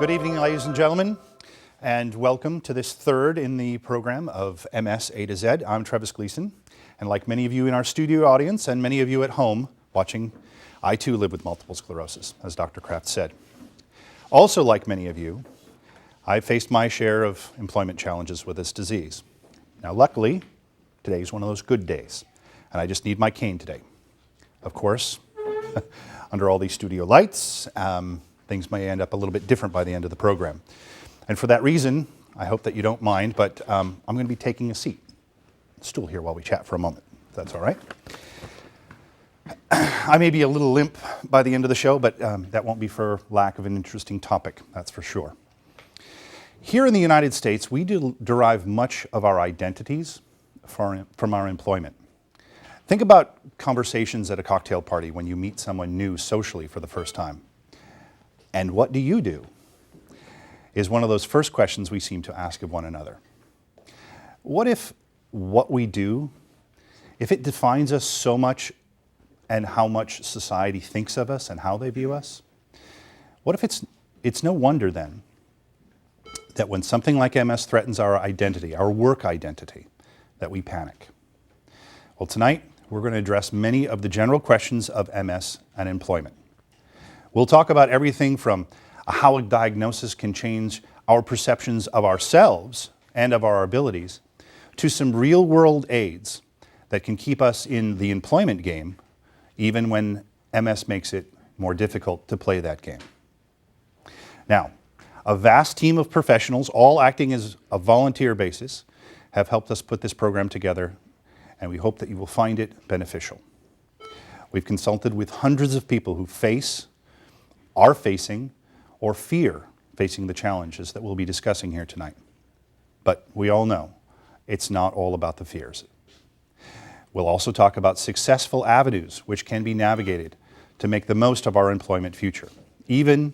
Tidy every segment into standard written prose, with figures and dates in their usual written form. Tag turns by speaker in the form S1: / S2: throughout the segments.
S1: Good evening, ladies and gentlemen, and welcome to this third in the program of MS A to Z. I'm Trevis Gleason, and like many of you in our studio audience and many of you at home watching, I too live with multiple sclerosis, as Dr. Kraft said. Also, like many of you, I've faced my share of employment challenges with this disease. Now, luckily, today is one of those good days, and I just need my cane today. Of course, under all these studio lights, things may end up a little bit different by the end of the program. And for that reason, I hope that you don't mind, but I'm going to be taking a stool here while we chat for a moment, if that's all right. I may be a little limp by the end of the show, but that won't be for lack of an interesting topic, that's for sure. Here in the United States, we derive much of our identities from our employment. Think about conversations at a cocktail party when you meet someone new socially for the first time. And what do you do? Is one of those first questions we seem to ask of one another. What if what we do, if it defines us so much and how much society thinks of us and how they view us? What if it's no wonder then that when something like MS threatens our identity, our work identity, that we panic? Well, tonight we're going to address many of the general questions of MS and employment. We'll talk about everything from how a diagnosis can change our perceptions of ourselves and of our abilities, to some real-world aids that can keep us in the employment game, even when MS makes it more difficult to play that game. Now, a vast team of professionals, all acting as a volunteer basis, have helped us put this program together, and we hope that you will find it beneficial. We've consulted with hundreds of people who are facing, or fear facing the challenges that we'll be discussing here tonight. But we all know it's not all about the fears. We'll also talk about successful avenues which can be navigated to make the most of our employment future, even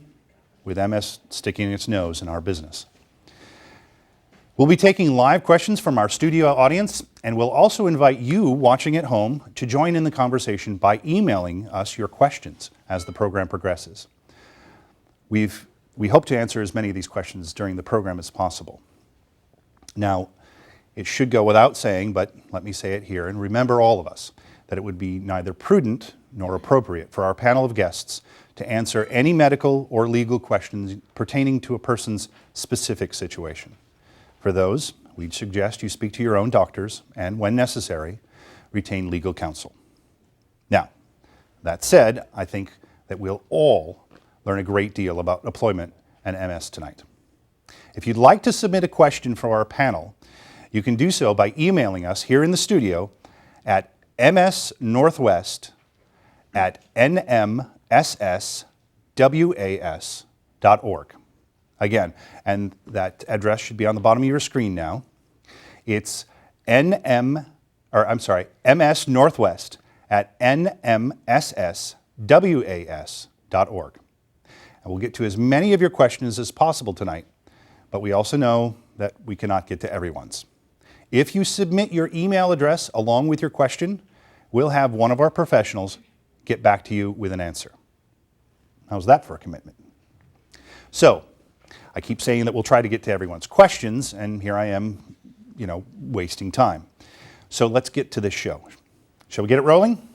S1: with MS sticking its nose in our business. We'll be taking live questions from our studio audience, and we'll also invite you watching at home to join in the conversation by emailing us your questions as the program progresses. We hope to answer as many of these questions during the program as possible. Now, it should go without saying, but let me say it here, and remember all of us, that it would be neither prudent nor appropriate for our panel of guests to answer any medical or legal questions pertaining to a person's specific situation. For those, we'd suggest you speak to your own doctors and, when necessary, retain legal counsel. Now, that said, I think that we'll all learn a great deal about employment and MS tonight. If you'd like to submit a question for our panel, you can do so by emailing us here in the studio at msnorthwest@nmsswas.org. Again, and that address should be on the bottom of your screen now. It's msnorthwest@nmsswas.org. And we'll get to as many of your questions as possible tonight, but we also know that we cannot get to everyone's. If you submit your email address along with your question, we'll have one of our professionals get back to you with an answer. How's that for a commitment? So, I keep saying that we'll try to get to everyone's questions, and here I am, wasting time. So let's get to this show. Shall we get it rolling?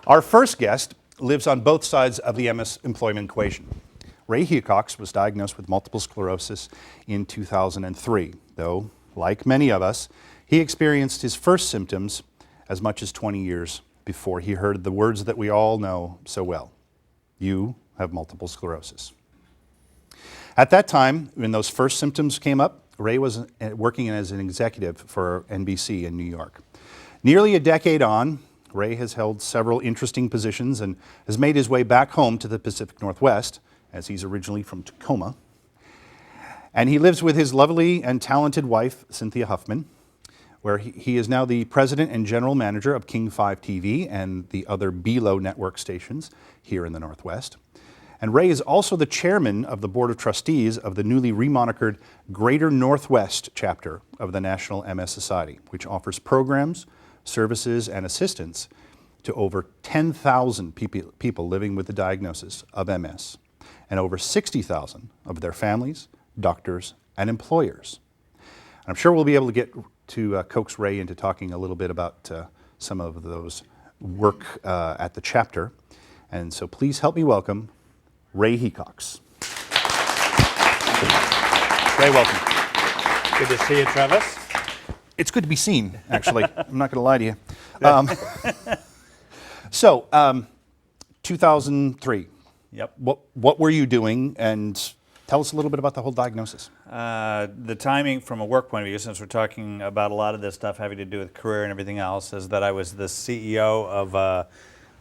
S1: Our first guest lives on both sides of the MS employment equation. Ray Heacox was diagnosed with multiple sclerosis in 2003, though, like many of us, he experienced his first symptoms as much as 20 years before he heard the words that we all know so well. You have multiple sclerosis. At that time, when those first symptoms came up, Ray was working as an executive for NBC in New York. Nearly a decade on, Ray has held several interesting positions and has made his way back home to the Pacific Northwest, as he's originally from Tacoma. And he lives with his lovely and talented wife, Cynthia Huffman, where he is now the president and general manager of King 5 TV and the other Belo network stations here in the Northwest. And Ray is also the chairman of the board of trustees of the newly remonikered Greater Northwest chapter of the National MS Society, which offers programs, services, and assistance to over 10,000 people living with the diagnosis of MS, and over 60,000 of their families, doctors, and employers. And I'm sure we'll be able to get to coax Ray into talking a little bit about some of those work at the chapter. And so please help me welcome Ray Heacox. Ray, welcome.
S2: Good to see you, Trevis.
S1: It's good to be seen, actually. I'm not going to lie to you. So, 2003.
S2: Yep.
S1: What were you doing? And tell us a little bit about the whole diagnosis.
S2: The timing from a work point of view, since we're talking about a lot of this stuff having to do with career and everything else, is that I was the CEO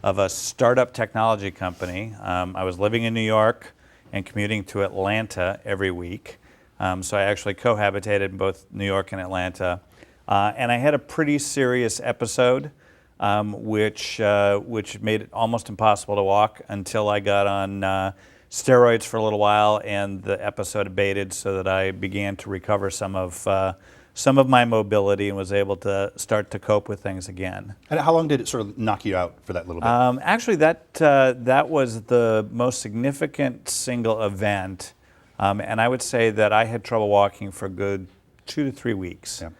S2: of a startup technology company. I was living in New York and commuting to Atlanta every week. So I actually cohabitated in both New York and Atlanta. And I had a pretty serious episode, which made it almost impossible to walk until I got on steroids for a little while, and the episode abated, so that I began to recover some of my mobility and was able to start to cope with things again.
S1: And how long did it sort of knock you out for that little bit?
S2: Actually, that was the most significant single event, and I would say that I had trouble walking for a good 2 to 3 weeks.
S1: Yeah.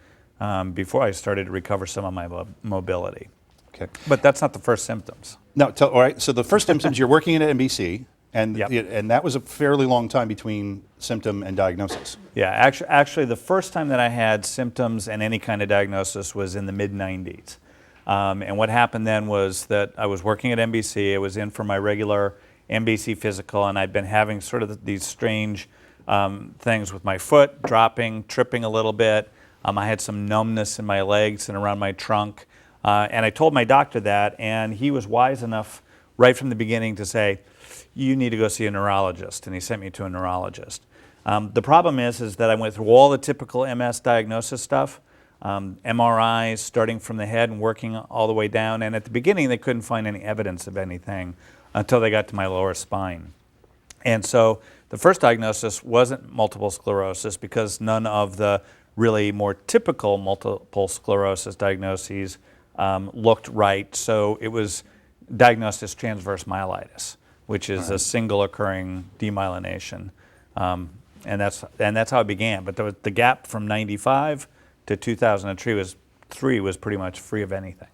S2: Before I started to recover some of my mobility.
S1: Okay.
S2: But that's not the first symptoms.
S1: No, all right. So the first symptoms, you're working at NBC, and
S2: Yep.
S1: and that was a fairly long time between symptom and diagnosis.
S2: Yeah, actually the first time that I had symptoms and any kind of diagnosis was in the mid-90s. And what happened then was that I was working at NBC. I was in for my regular NBC physical, and I'd been having sort of these strange things with my foot, dropping, tripping a little bit. I had some numbness in my legs and around my trunk. And I told my doctor that, and he was wise enough right from the beginning to say, you need to go see a neurologist. And he sent me to a neurologist. The problem is that I went through all the typical MS diagnosis stuff, MRIs starting from the head and working all the way down. And at the beginning, they couldn't find any evidence of anything until they got to my lower spine. And so the first diagnosis wasn't multiple sclerosis, because none of the really more typical multiple sclerosis diagnoses looked right. So it was diagnosed as transverse myelitis, which is a single occurring demyelination. And that's how it began. But the gap from 95 to 2003 was pretty much free of anything.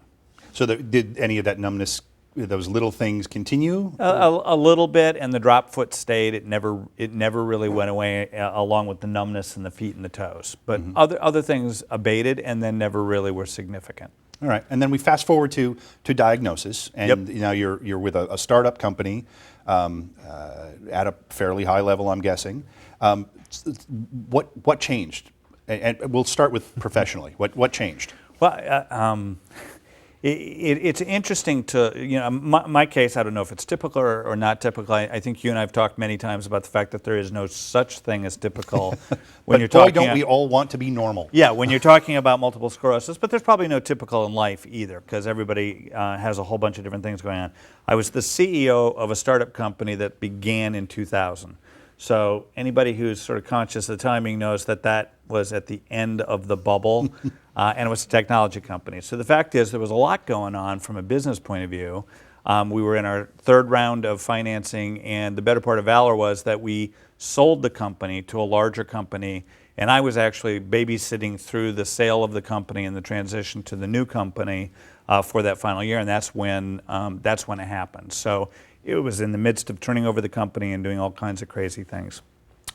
S1: So did any of that numbness, those little things, continue?
S2: A little bit, and the drop foot stayed. It never really went away, along with the numbness in the feet and the toes. But other things abated, and then never really were significant.
S1: All right, and then we fast forward to diagnosis, and
S2: Yep.
S1: now you're with a startup company at a fairly high level, I'm guessing. What changed? And we'll start with professionally. What changed?
S2: Well, it's interesting to, my case, I don't know if it's typical or not typical. I think you and I have talked many times about the fact that there is no such thing as typical when you're talking.
S1: Boy, don't we all want to be normal?
S2: Yeah, when you're talking about multiple sclerosis, but there's probably no typical in life either, because everybody has a whole bunch of different things going on. I was the CEO of a startup company that began in 2000. So anybody who's sort of conscious of the timing knows that was at the end of the bubble, and it was a technology company. So the fact is there was a lot going on from a business point of view. We were in our third round of financing, and the better part of valor was that we sold the company to a larger company, and I was actually babysitting through the sale of the company and the transition to the new company for that final year, and that's when it happened. So it was in the midst of turning over the company and doing all kinds of crazy things.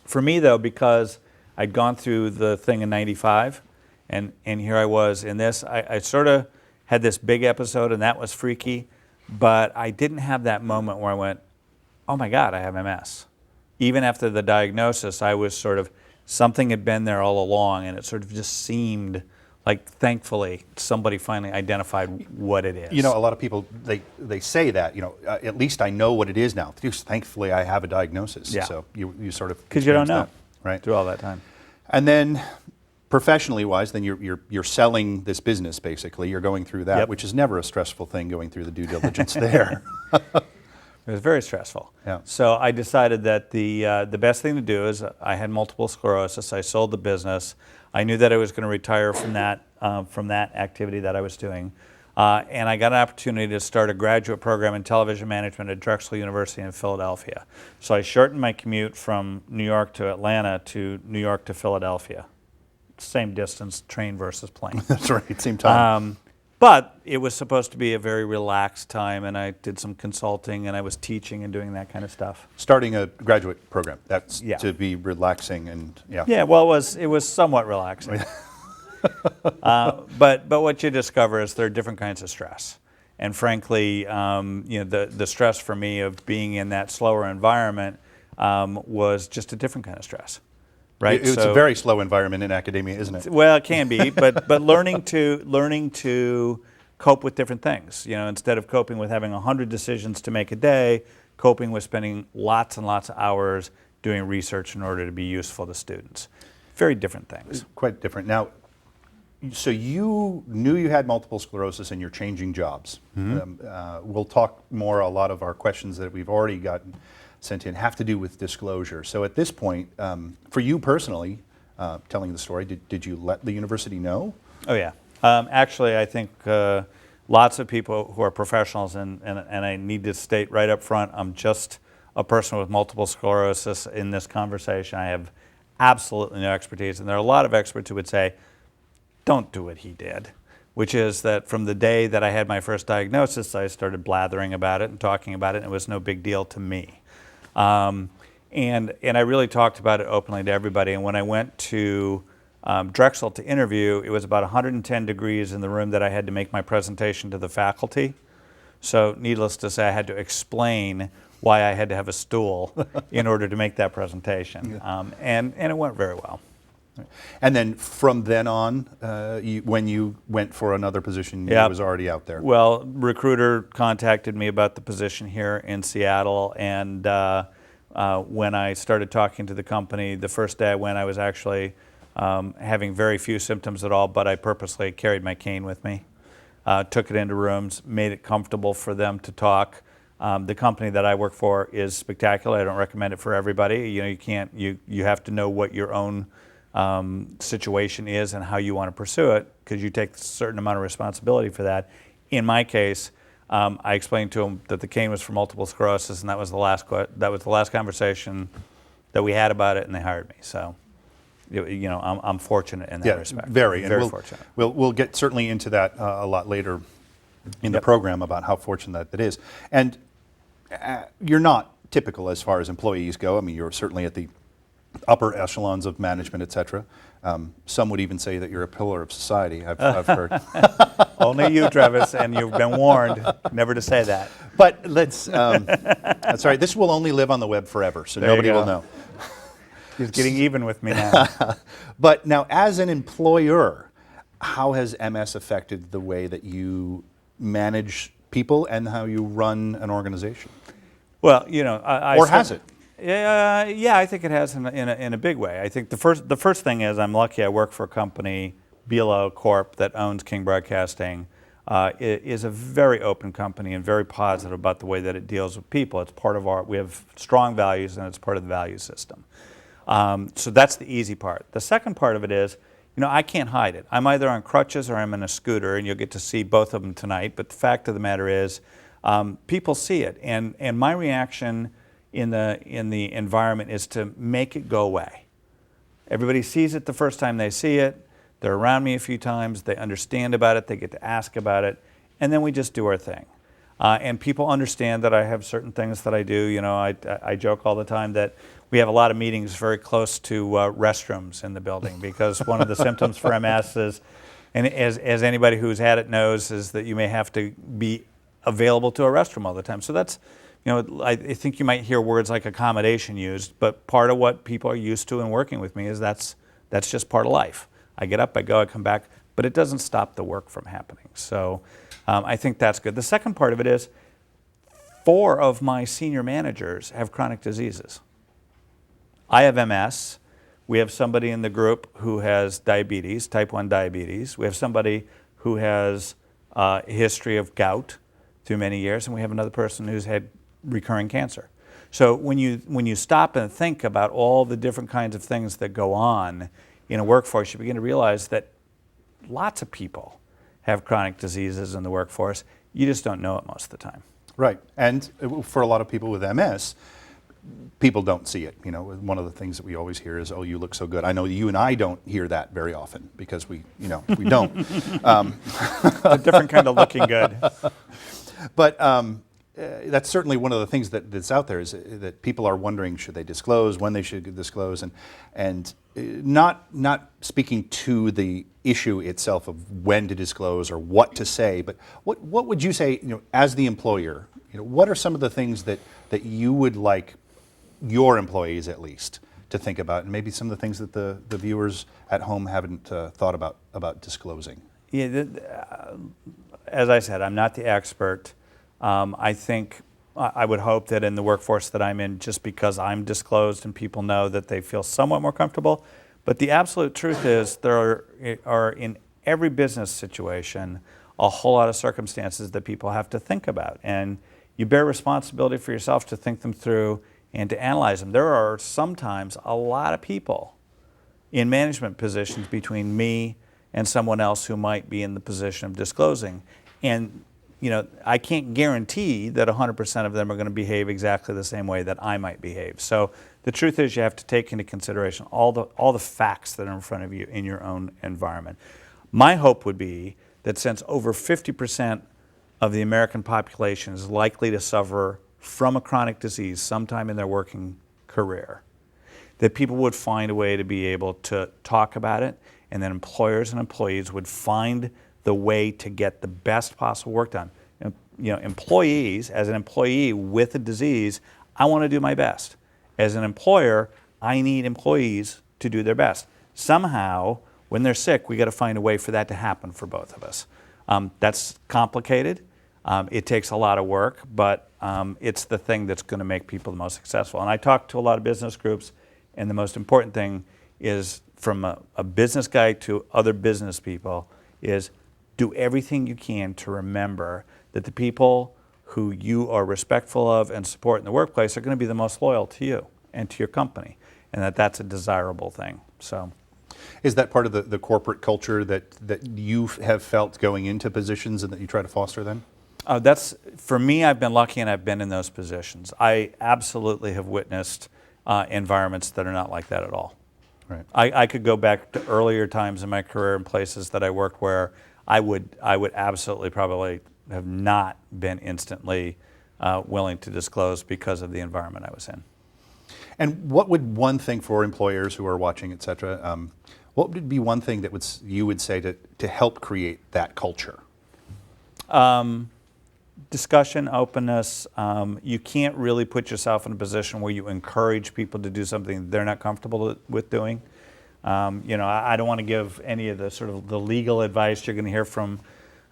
S2: For me, though, because I'd gone through the thing in 95, and here I was in this, I sort of had this big episode, and that was freaky, but I didn't have that moment where I went, oh my God, I have MS. Even after the diagnosis, I was sort of, something had been there all along, and it sort of just seemed like, thankfully, somebody finally identified what it is.
S1: You know, a lot of people, they say that, at least I know what it is now. Thankfully, I have a diagnosis.
S2: Yeah.
S1: So you sort of...
S2: Because you don't know,
S1: that, right?
S2: Through all that time.
S1: And then, professionally wise, then you're selling this business, basically. You're going through that,
S2: Yep.
S1: which is never a stressful thing, going through the due diligence there.
S2: It was very stressful.
S1: Yeah.
S2: So I decided that the best thing to do is, I had multiple sclerosis. I sold the business. I knew that I was going to retire from that activity that I was doing. And I got an opportunity to start a graduate program in television management at Drexel University in Philadelphia. So I shortened my commute from New York to Atlanta to New York to Philadelphia. Same distance, train versus plane.
S1: That's right, same time.
S2: But it was supposed to be a very relaxed time, and I did some consulting, and I was teaching and doing that kind of stuff.
S1: Starting a graduate program, that's
S2: Yeah.
S1: to be relaxing and, yeah.
S2: Yeah, well, it was somewhat relaxing. But what you discover is there are different kinds of stress. And frankly, the stress for me of being in that slower environment was just a different kind of stress. Right?
S1: It's a very slow environment in academia, isn't it?
S2: Well, it can be, but learning to cope with different things. Instead of coping with having 100 decisions to make a day, coping with spending lots and lots of hours doing research in order to be useful to students. Very different things.
S1: Quite different. Now, so you knew you had multiple sclerosis and you're changing jobs. We'll talk more. A lot of our questions that we've already gotten sent in have to do with disclosure. So at this point, for you personally, telling the story, did you let the university know?
S2: Oh yeah. Actually, I think lots of people who are professionals, and I need to state right up front, I'm just a person with multiple sclerosis in this conversation. I have absolutely no expertise, and there are a lot of experts who would say, don't do what he did, which is that from the day that I had my first diagnosis, I started blathering about it and talking about it, and it was no big deal to me. And I really talked about it openly to everybody. And when I went to Drexel to interview, it was about 110 degrees in the room that I had to make my presentation to the faculty. So needless to say, I had to explain why I had to have a stool in order to make that presentation. And it went very well.
S1: And then from then on, when you went for another position, it was already out there.
S2: Well, recruiter contacted me about the position here in Seattle, and when I started talking to the company, the first day I went, I was actually having very few symptoms at all, but I purposely carried my cane with me, took it into rooms, made it comfortable for them to talk. The company that I work for is spectacular. I don't recommend it for everybody. You have to know what your own situation is and how you want to pursue it, because you take a certain amount of responsibility for that. In my case, I explained to them that the cane was for multiple sclerosis, and that was the last conversation that we had about it, and they hired me. So, I'm fortunate in that respect.
S1: Very
S2: fortunate.
S1: We'll get certainly into that a lot later in the program about how fortunate that is. And you're not typical as far as employees go. I mean, you're certainly at the upper echelons of management, et cetera. Some would even say that you're a pillar of society, I've heard.
S2: Only you, Trevis, and you've been warned never to say that.
S1: But that's all right. This will only live on the web forever, so nobody will know.
S2: He's getting even with me now.
S1: But now, as an employer, how has MS affected the way that you manage people and how you run an organization?
S2: Well,
S1: has it?
S2: Yeah, I think it has in a big way. I think the first thing is I'm lucky I work for a company, Belo Corp, that owns King Broadcasting. It is a very open company and very positive about the way that it deals with people. It's part of we have strong values, and it's part of the value system. So that's the easy part. The second part of it is, I can't hide it. I'm either on crutches or I'm in a scooter, and you'll get to see both of them tonight. But the fact of the matter is, people see it, and my reaction in the environment is to make it go away. Everybody sees it the first time they see it. They're around me a few times. They understand about it. They get to ask about it, and then we just do our thing. And people understand that I have certain things that I do. I joke all the time that we have a lot of meetings very close to restrooms in the building, because one of the symptoms for MS is, and as anybody who's had it knows, is that you may have to be available to a restroom all the time. So that's, I think you might hear words like accommodation used, but part of what people are used to in working with me is that's just part of life. I get up, I go, I come back, but it doesn't stop the work from happening. So I think that's good. The second part of it is 4 of my senior managers have chronic diseases. I have MS. We have somebody in the group who has diabetes, type 1 diabetes. We have somebody who has a history of gout through many years, and we have another person who's had recurring cancer. So when you stop and think about all the different kinds of things that go on in a workforce, you begin to realize that lots of people have chronic diseases in the workforce. You just don't know it most of the time.
S1: Right. And for a lot of people with MS, people don't see it. You know, one of the things that we always hear is, "Oh, you look so good." I know you and I don't hear that very often because we don't.
S2: It's a different kind of looking good.
S1: But that's certainly one of the things that's out there, is that people are wondering, should they disclose, when they should disclose, and not speaking to the issue itself of when to disclose or what to say, but what would you say, as the employer, what are some of the things that you would like your employees at least to think about, and maybe some of the things that the viewers at home haven't thought about disclosing?
S2: Yeah, as I said, I'm not the expert. I think I would hope that in the workforce that I'm in, just because I'm disclosed and people know, that they feel somewhat more comfortable. But the absolute truth is there are in every business situation a whole lot of circumstances that people have to think about. And you bear responsibility for yourself to think them through and to analyze them. There are sometimes a lot of people in management positions between me and someone else who might be in the position of disclosing. And I can't guarantee that 100% of them are going to behave exactly the same way that I might behave. So the truth is, you have to take into consideration all the facts that are in front of you in your own environment. My hope would be that since over 50% of the American population is likely to suffer from a chronic disease sometime in their working career, that people would find a way to be able to talk about it, and that employers and employees would find the way to get the best possible work done. Employees, as an employee with a disease, I want to do my best. As an employer, I need employees to do their best. Somehow, when they're sick, we got to find a way for that to happen for both of us. That's complicated. It takes a lot of work, but it's the thing that's going to make people the most successful. And I talk to a lot of business groups, and the most important thing is, from a business guy to other business people, is do everything you can to remember that the people who you are respectful of and support in the workplace are going to be the most loyal to you and to your company, and that's a desirable thing. So,
S1: is that part of the corporate culture that you have felt going into positions and that you try to foster then?
S2: For me, I've been lucky and I've been in those positions. I absolutely have witnessed environments that are not like that at all.
S1: Right.
S2: I could go back to earlier times in my career in places that I worked where I would absolutely probably have not been instantly willing to disclose because of the environment I was in.
S1: And what would one thing for employers who are watching, et cetera, what would be one thing that you would say to help create that culture?
S2: Discussion, openness. You can't really put yourself in a position where you encourage people to do something they're not comfortable with doing. I don't want to give any of the sort of the legal advice you're going to hear from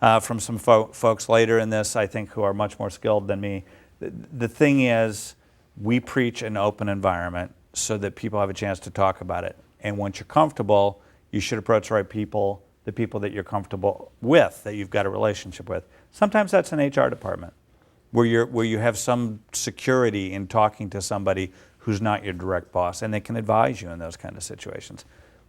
S2: some folks later in this, I think, who are much more skilled than me. The thing is, we preach an open environment so that people have a chance to talk about it. And once you're comfortable, you should approach the right people, the people that you're comfortable with, that you've got a relationship with. Sometimes that's an HR department, where you have some security in talking to somebody who's not your direct boss, and they can advise you in those kind of situations.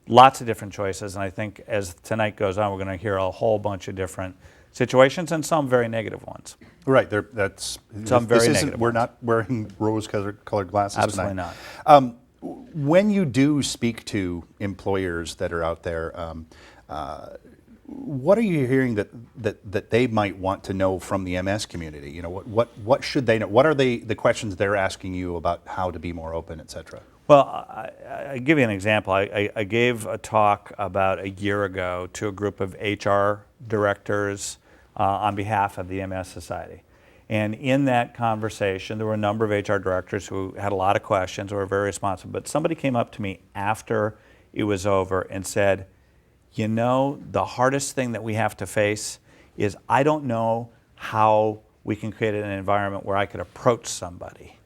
S2: Lots of different choices, and I think as tonight goes on, we're going to hear a whole bunch of different situations, and some very negative ones.
S1: Right.
S2: Some very negative.
S1: We're not wearing rose-colored glasses
S2: Absolutely
S1: tonight.
S2: Not.
S1: When you do speak to employers that are out there, what are you hearing that they might want to know from the MS community? What should they know? What are the questions they're asking you about how to be more open, et cetera?
S2: Well, I give you an example. I gave a talk about a year ago to a group of HR directors on behalf of the MS Society. And in that conversation, there were a number of HR directors who had a lot of questions, who were very responsive. But somebody came up to me after it was over and said, the hardest thing that we have to face is I don't know how we can create an environment where I could approach somebody.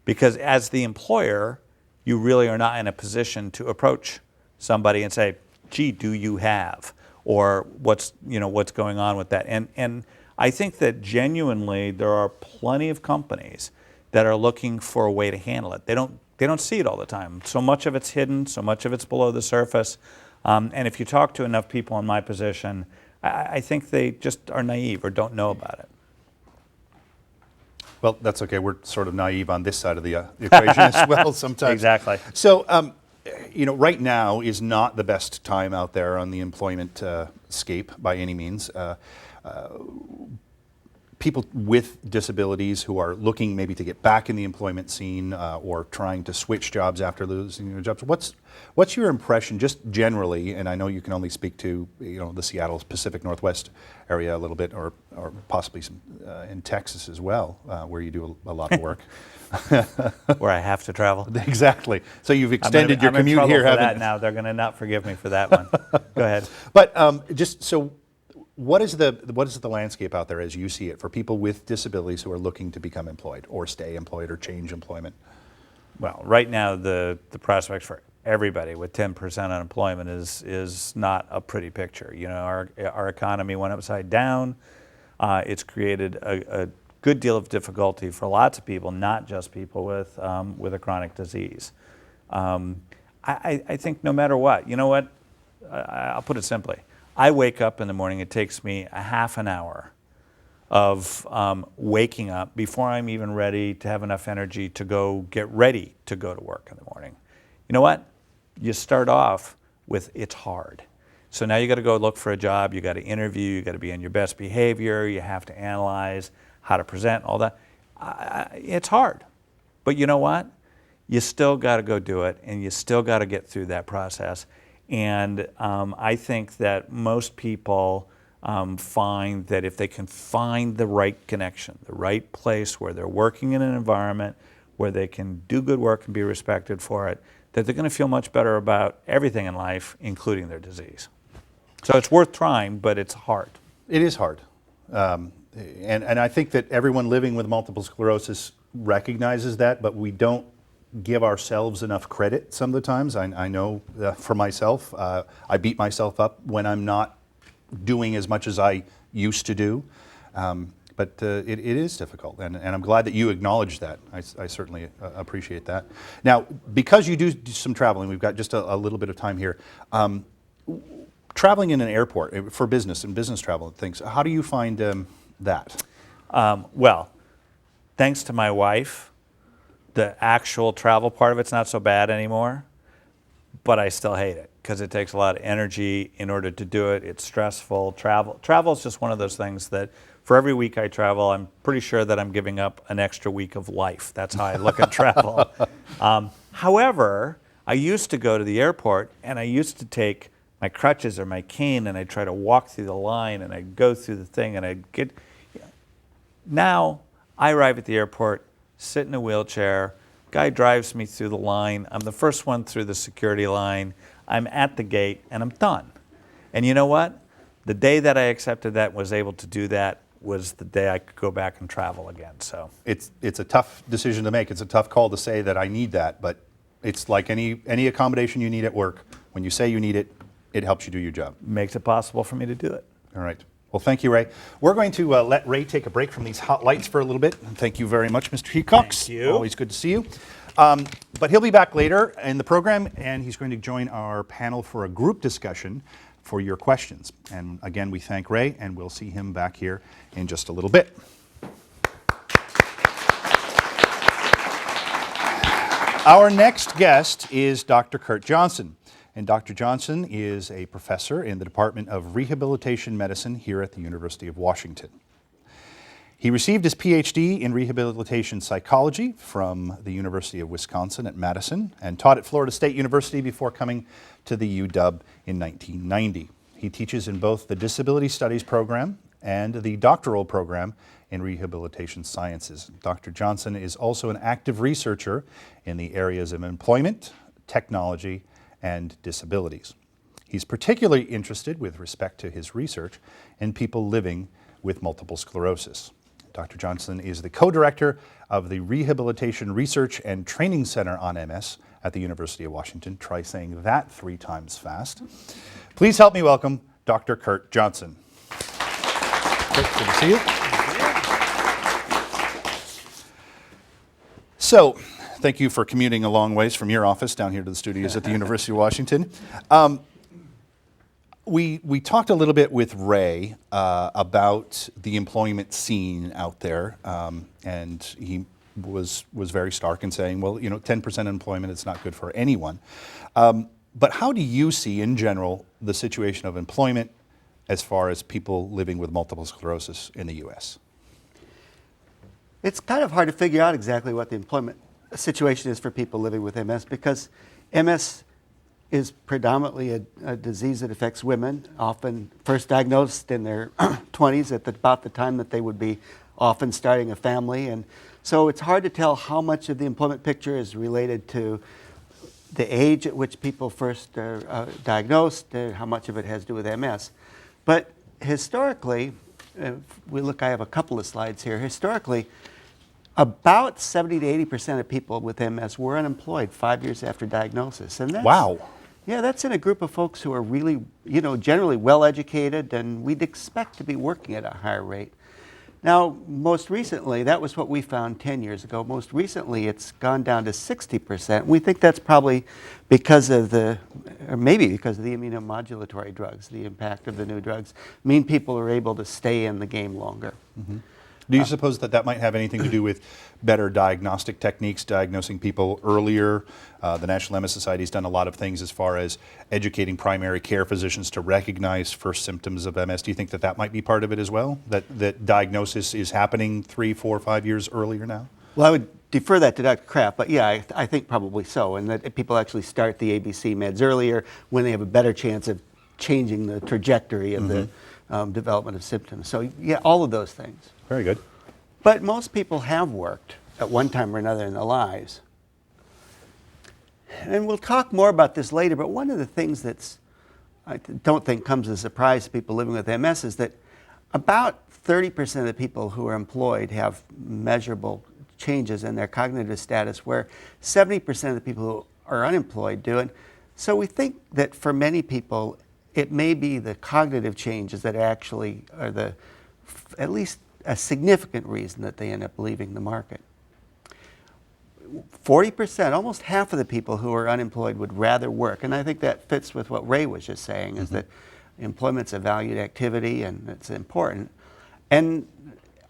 S2: Because as the employer, you really are not in a position to approach somebody and say, gee, do you have? Or what's going on with that? And I think that genuinely there are plenty of companies that are looking for a way to handle it. They don't see it all the time. So much of it's hidden, so much of it's below the surface. And if you talk to enough people in my position, I think they just are naive or don't know about it.
S1: Well, that's okay. We're sort of naive on this side of the equation as well sometimes.
S2: Exactly.
S1: So, right now is not the best time out there on the employment scape by any means. People with disabilities who are looking maybe to get back in the employment scene or trying to switch jobs after losing their jobs. What's your impression, just generally? And I know you can only speak to the Seattle Pacific Northwest area a little bit, or possibly some in Texas as well, where you do a lot of work.
S2: Where I have to travel.
S1: Exactly. So you've extended your commute here, haven't you?
S2: Now they're going to not forgive me for that one. Go ahead.
S1: But just so. What is the landscape out there as you see it for people with disabilities who are looking to become employed or stay employed or change employment?
S2: Well, right now the prospects for everybody with 10% unemployment is not a pretty picture. Our economy went upside down. It's created a good deal of difficulty for lots of people, not just people with a chronic disease. I think no matter what, I'll put it simply. I wake up in the morning, it takes me a half an hour of waking up before I'm even ready to have enough energy to go get ready to go to work in the morning. You know what? You start off with it's hard. So now you got to go look for a job, you got to interview, you got to be on your best behavior, you have to analyze how to present, all that. It's hard. But you know what? You still got to go do it, and you still got to get through that process. And I think that most people find that if they can find the right connection, the right place where they're working in an environment where they can do good work and be respected for it, that they're going to feel much better about everything in life, including their disease. So it's worth trying, but it's hard.
S1: It is hard. And I think that everyone living with multiple sclerosis recognizes that, but we don't give ourselves enough credit some of the times. I know for myself, I beat myself up when I'm not doing as much as I used to do. But it is difficult, and I'm glad that you acknowledge that. I certainly appreciate that. Now, because you do some traveling, we've got just a little bit of time here. Traveling in an airport for business and business travel and things, how do you find that?
S2: Well, thanks to my wife, the actual travel part of it's not so bad anymore, but I still hate it because it takes a lot of energy in order to do it. It's stressful. Travel is just one of those things that for every week I travel, I'm pretty sure that I'm giving up an extra week of life. That's how I look at travel. However, I used to go to the airport and I used to take my crutches or my cane and I'd try to walk through the line and I'd go through the thing and I'd get... Now I arrive at the airport, sit in a wheelchair, guy drives me through the line, I'm the first one through the security line, I'm at the gate, and I'm done. And you know what? The day that I accepted that and was able to do that was the day I could go back and travel again. So
S1: it's a tough decision to make. It's a tough call to say that I need that, but it's like any accommodation you need at work. When you say you need it, it helps you do your job.
S2: Makes it possible for me to do it.
S1: All right. Well, thank you, Ray. We're going to let Ray take a break from these hot lights for a little bit. Thank you very much, Mr. Heacox.
S2: Thank you.
S1: Always good to see you. But he'll be back later in the program, and he's going to join our panel for a group discussion for your questions. And again, we thank Ray, and we'll see him back here in just a little bit. Our next guest is Dr. Kurt Johnson. And Dr. Johnson is a professor in the Department of Rehabilitation Medicine here at the University of Washington. He received his PhD in rehabilitation psychology from the University of Wisconsin at Madison and taught at Florida State University before coming to the UW in 1990. He teaches in both the Disability Studies program and the doctoral program in rehabilitation sciences. Dr. Johnson is also an active researcher in the areas of employment, technology, and disabilities. He's particularly interested with respect to his research in people living with multiple sclerosis. Dr. Johnson is the co-director of the Rehabilitation Research and Training Center on MS at the University of Washington. Try saying that 3 times fast. Please help me welcome Dr. Kurt Johnson. Kurt, good to see you. So, thank you for commuting a long ways from your office down here to the studios at the University of Washington. we talked a little bit with Ray about the employment scene out there, and he was very stark in saying, well, 10% employment is not good for anyone. But how do you see, in general, the situation of employment as far as people living with multiple sclerosis in the U.S.?
S3: It's kind of hard to figure out exactly what the employment situation is for people living with MS, because MS is predominantly a disease that affects women, often first diagnosed in their 20s at about the time that they would be often starting a family. And so it's hard to tell how much of the employment picture is related to the age at which people first are diagnosed, how much of it has to do with MS. But historically, I have a couple of slides here. Historically, about 70 to 80% of people with MS were unemployed 5 years after diagnosis. And that's,
S1: Wow.
S3: Yeah, that's in a group of folks who are really, generally well educated, and we'd expect to be working at a higher rate. Now, most recently, that was what we found 10 years ago. Most recently, it's gone down to 60%. We think that's probably because of maybe because of the immunomodulatory drugs. The impact of the new drugs mean people are able to stay in the game longer.
S1: Mm-hmm. Do you suppose that might have anything to do with better diagnostic techniques, diagnosing people earlier? The National MS Society has done a lot of things as far as educating primary care physicians to recognize first symptoms of MS. Do you think that might be part of it as well? That diagnosis is happening 3, 4, 5 years earlier now?
S3: Well, I would defer that to Dr. Kraft, but yeah, I think probably so, and that people actually start the ABC meds earlier when they have a better chance of changing the trajectory of the development of symptoms. So yeah, all of those things.
S1: Very good.
S3: But most people have worked at one time or another in their lives. And we'll talk more about this later, but one of the things I don't think comes as a surprise to people living with MS is that about 30% of the people who are employed have measurable changes in their cognitive status, where 70% of the people who are unemployed do it. So we think that for many people, it may be the cognitive changes that actually are at least a significant reason that they end up leaving the market. 40%, almost half of the people who are unemployed would rather work, and I think that fits with what Ray was just saying, is that employment's a valued activity and it's important. And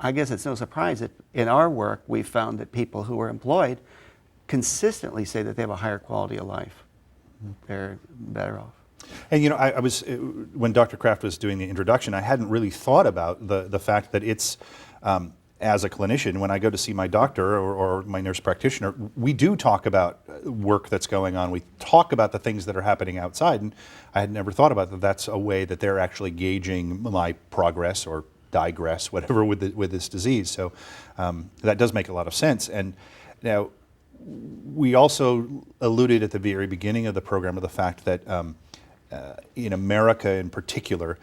S3: I guess it's no surprise that in our work we've found that people who are employed consistently say that they have a higher quality of life. They're better off.
S1: And I was, when Dr. Kraft was doing the introduction, I hadn't really thought about the fact that it's, as a clinician, when I go to see my doctor or my nurse practitioner, we do talk about work that's going on. We talk about the things that are happening outside, and I had never thought about that. That's a way that they're actually gauging my progress or digress, whatever, with this disease. So that does make a lot of sense. And now, we also alluded at the very beginning of the program of the fact that in America in particular,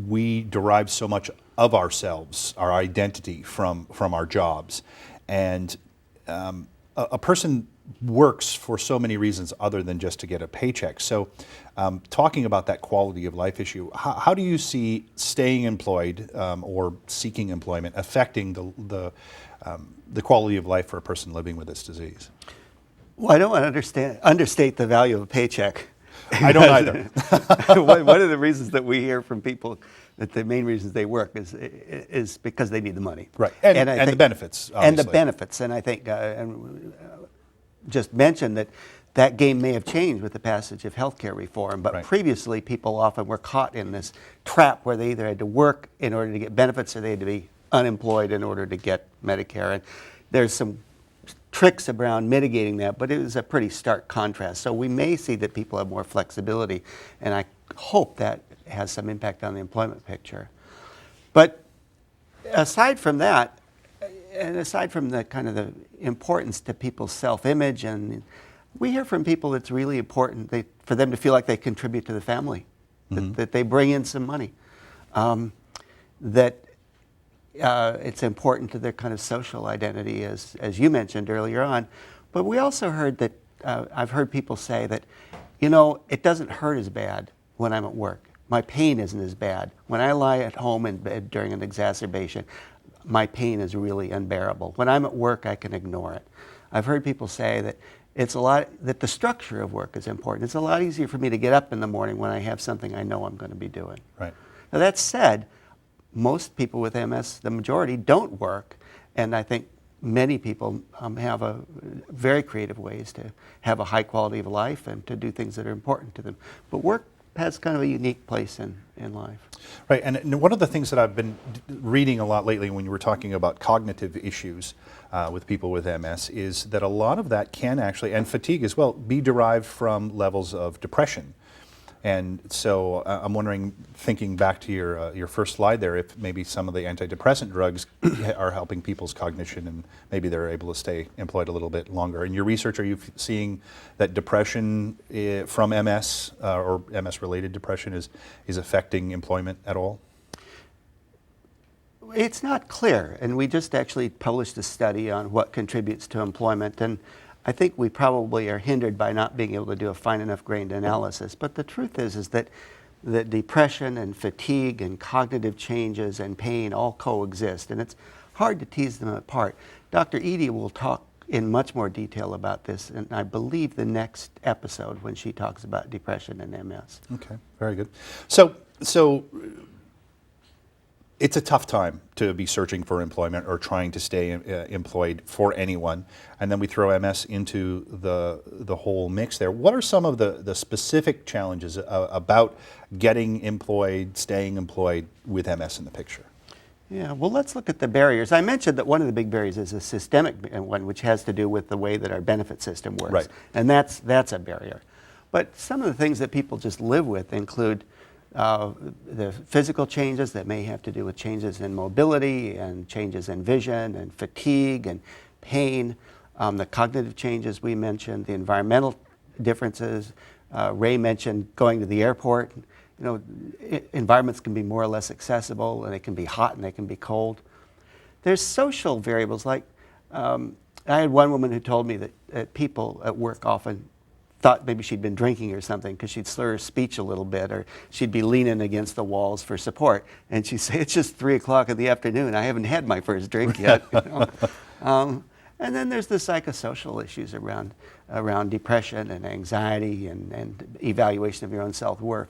S1: we derive so much of ourselves, our identity, from our jobs. And a person works for so many reasons other than just to get a paycheck. So talking about that quality of life issue, how do you see staying employed or seeking employment affecting the quality of life for a person living with this disease?
S3: Well, I don't want to understate the value of a paycheck.
S1: I don't either.
S3: One of the reasons that we hear from people that the main reasons they work is because they need the money.
S1: Right, and the benefits, obviously.
S3: And the benefits, and I think, just mentioned that game may have changed with the passage of healthcare reform, but previously people often were caught in this trap where they either had to work in order to get benefits or they had to be unemployed in order to get Medicare. And there's some tricks around mitigating that, but it is a pretty stark contrast. So we may see that people have more flexibility, and I hope that has some impact on the employment picture. But aside from that, and aside from the kind of the importance to people's self-image, and we hear from people it's really important for them to feel like they contribute to the family, that they bring in some money, that it's important to their kind of social identity, as you mentioned earlier on. But we also heard that, I've heard people say that, it doesn't hurt as bad when I'm at work. My pain isn't as bad. When I lie at home in bed during an exacerbation, my pain is really unbearable. When I'm at work, I can ignore it. I've heard people say that it's a lot that the structure of work is important. It's a lot easier for me to get up in the morning when I have something I know I'm going to be doing.
S1: Right.
S3: Now that said, most people with MS, the majority, don't work, and I think many people have very creative ways to have a high quality of life and to do things that are important to them. But work has kind of a unique place in life.
S1: Right, and one of the things that I've been reading a lot lately when you were talking about cognitive issues with people with MS is that a lot of that can actually, and fatigue as well, be derived from levels of depression. And so I'm wondering, thinking back to your first slide there, if maybe some of the antidepressant drugs are helping people's cognition and maybe they're able to stay employed a little bit longer. In your research, are you seeing that depression from MS or MS-related depression is affecting employment at all?
S3: It's not clear, and we just actually published a study on what contributes to employment, and I think we probably are hindered by not being able to do a fine enough grained analysis. But the truth is that depression and fatigue and cognitive changes and pain all coexist, and it's hard to tease them apart. Dr. Edie will talk in much more detail about this, and I believe the next episode when she talks about depression and MS.
S1: Okay, very good. So it's a tough time to be searching for employment or trying to stay employed for anyone, and then we throw MS into the whole mix there. What are some of the specific challenges about getting employed, staying employed with MS in the picture?
S3: Yeah, well, let's look at the barriers. I mentioned that one of the big barriers is a systemic one, which has to do with the way that our benefit system works.
S1: Right.
S3: And that's a barrier. But some of the things that people just live with include the physical changes that may have to do with changes in mobility and changes in vision and fatigue and pain, the cognitive changes we mentioned, the environmental differences. Ray mentioned going to the airport. You know, environments can be more or less accessible, and they can be hot and they can be cold. There's social variables, like I had one woman who told me that people at work often thought maybe she'd been drinking or something because she'd slur her speech a little bit, or she'd be leaning against the walls for support. And she'd say, it's just 3 o'clock in the afternoon. I haven't had my first drink yet. You know? And then there's the psychosocial issues around depression and anxiety and evaluation of your own self-worth.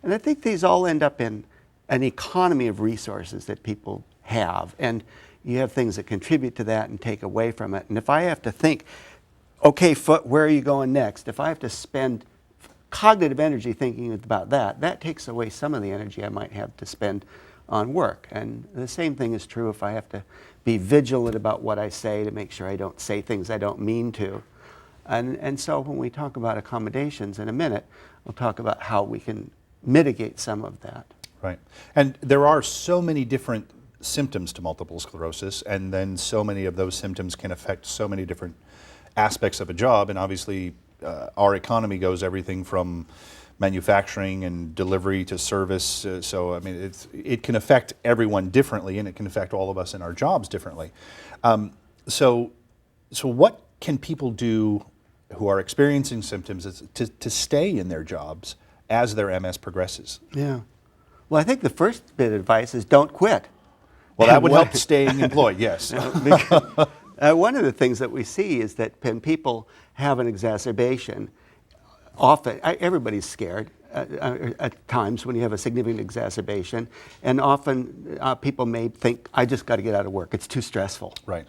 S3: And I think these all end up in an economy of resources that people have. And you have things that contribute to that and take away from it. And if I have to think, okay, foot, where are you going next? If I have to spend cognitive energy thinking about that, that takes away some of the energy I might have to spend on work. And the same thing is true if I have to be vigilant about what I say to make sure I don't say things I don't mean to. And so when we talk about accommodations in a minute, we'll talk about how we can mitigate some of that.
S1: Right. And there are so many different symptoms to multiple sclerosis, and then so many of those symptoms can affect so many different aspects of a job, and obviously our economy goes everything from manufacturing and delivery to service, so I mean it can affect everyone differently, and it can affect all of us in our jobs differently. So what can people do who are experiencing symptoms to stay in their jobs as their MS progresses?
S3: Yeah. Well, I think the first bit of advice is don't quit.
S1: Well, that would help staying employed, yes.
S3: One of the things that we see is that when people have an exacerbation, often, everybody's scared at times when you have a significant exacerbation, and often people may think, I just got to get out of work, it's too stressful.
S1: Right.